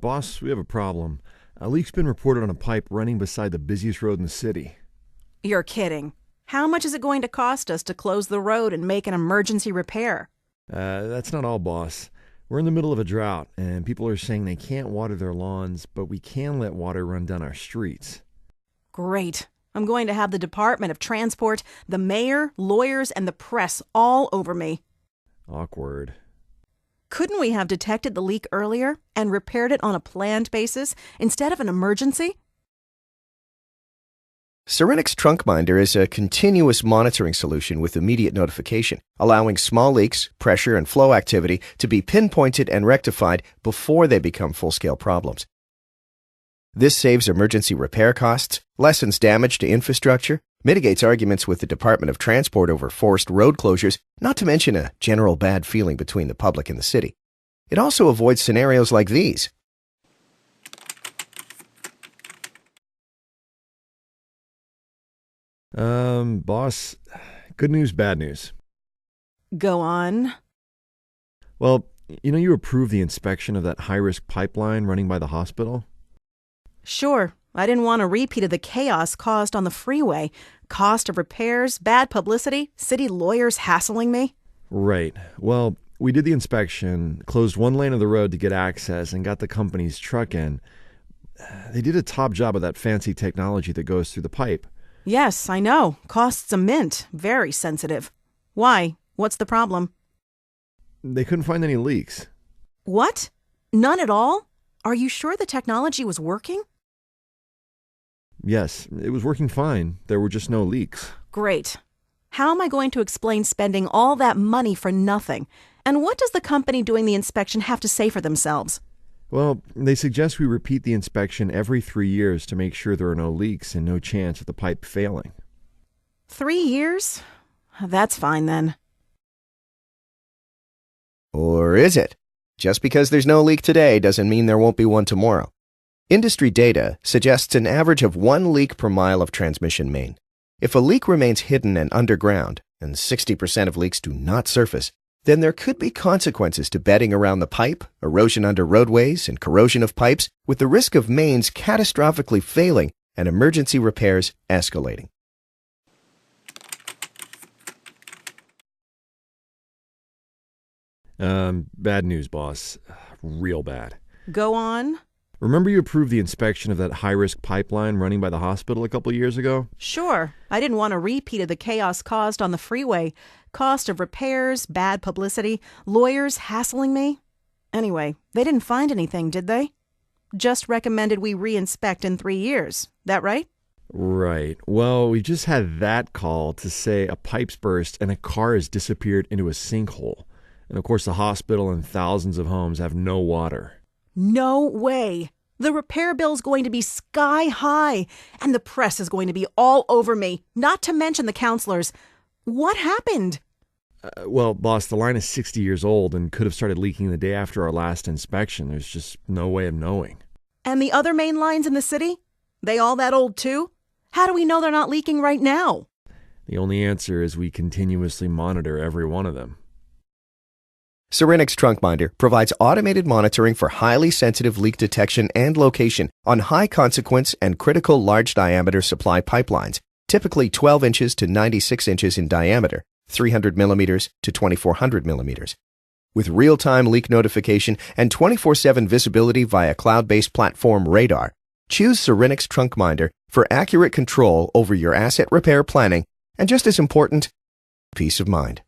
Boss, we have a problem. A leak's been reported on a pipe running beside the busiest road in the city. You're kidding. How much is it going to cost us to close the road and make an emergency repair? That's not all, boss. We're in the middle of a drought, and people are saying they can't water their lawns, but we can let water run down our streets. Great. I'm going to have the Department of Transport, the mayor, lawyers, and the press all over me. Awkward. Couldn't we have detected the leak earlier and repaired it on a planned basis instead of an emergency? Syrinix TrunkMinder is a continuous monitoring solution with immediate notification, allowing small leaks, pressure, and flow activity to be pinpointed and rectified before they become full-scale problems. This saves emergency repair costs, lessens damage to infrastructure, mitigates arguments with the Department of Transport over forced road closures, not to mention a general bad feeling between the public and the city. It also avoids scenarios like these. Boss, good news, bad news. Go on. Well, you approved the inspection of that high-risk pipeline running by the hospital? Sure. I didn't want a repeat of the chaos caused on the freeway. Cost of repairs, bad publicity, city lawyers hassling me. Right. Well, we did the inspection, closed one lane of the road to get access, and got the company's truck in. They did a top job of that fancy technology that goes through the pipe. Yes, I know. Costs a mint. Very sensitive. Why? What's the problem? They couldn't find any leaks. What? None at all? Are you sure the technology was working? Yes, it was working fine. There were just no leaks. Great. How am I going to explain spending all that money for nothing? And what does the company doing the inspection have to say for themselves? Well, they suggest we repeat the inspection every 3 years to make sure there are no leaks and no chance of the pipe failing. 3 years? That's fine then. Or is it? Just because there's no leak today doesn't mean there won't be one tomorrow. Industry data suggests an average of 1 leak per mile of transmission main. If a leak remains hidden and underground, and 60% of leaks do not surface, then there could be consequences to bedding around the pipe, erosion under roadways, and corrosion of pipes, with the risk of mains catastrophically failing and emergency repairs escalating. Bad news, boss. Real bad. Go on. Remember you approved the inspection of that high-risk pipeline running by the hospital a couple years ago? Sure. I didn't want a repeat of the chaos caused on the freeway. Cost of repairs, bad publicity, lawyers hassling me. Anyway, they didn't find anything, did they? Just recommended we re-inspect in 3 years. That right? Right. Well, we just had that call to say a pipe's burst and a car has disappeared into a sinkhole. And of course, the hospital and thousands of homes have no water. No way. The repair bill's going to be sky high, and the press is going to be all over me, not to mention the counselors. What happened? Well, boss, the line is 60 years old and could have started leaking the day after our last inspection. There's just no way of knowing. And the other main lines in the city? They all that old too? How do we know they're not leaking right now? The only answer is we continuously monitor every one of them. Syrinix TrunkMinder provides automated monitoring for highly sensitive leak detection and location on high-consequence and critical large-diameter supply pipelines, typically 12 inches to 96 inches in diameter, 300 millimeters to 2400 millimeters. With real-time leak notification and 24/7 visibility via cloud-based platform Radar, choose Syrinix TrunkMinder for accurate control over your asset repair planning and, just as important, peace of mind.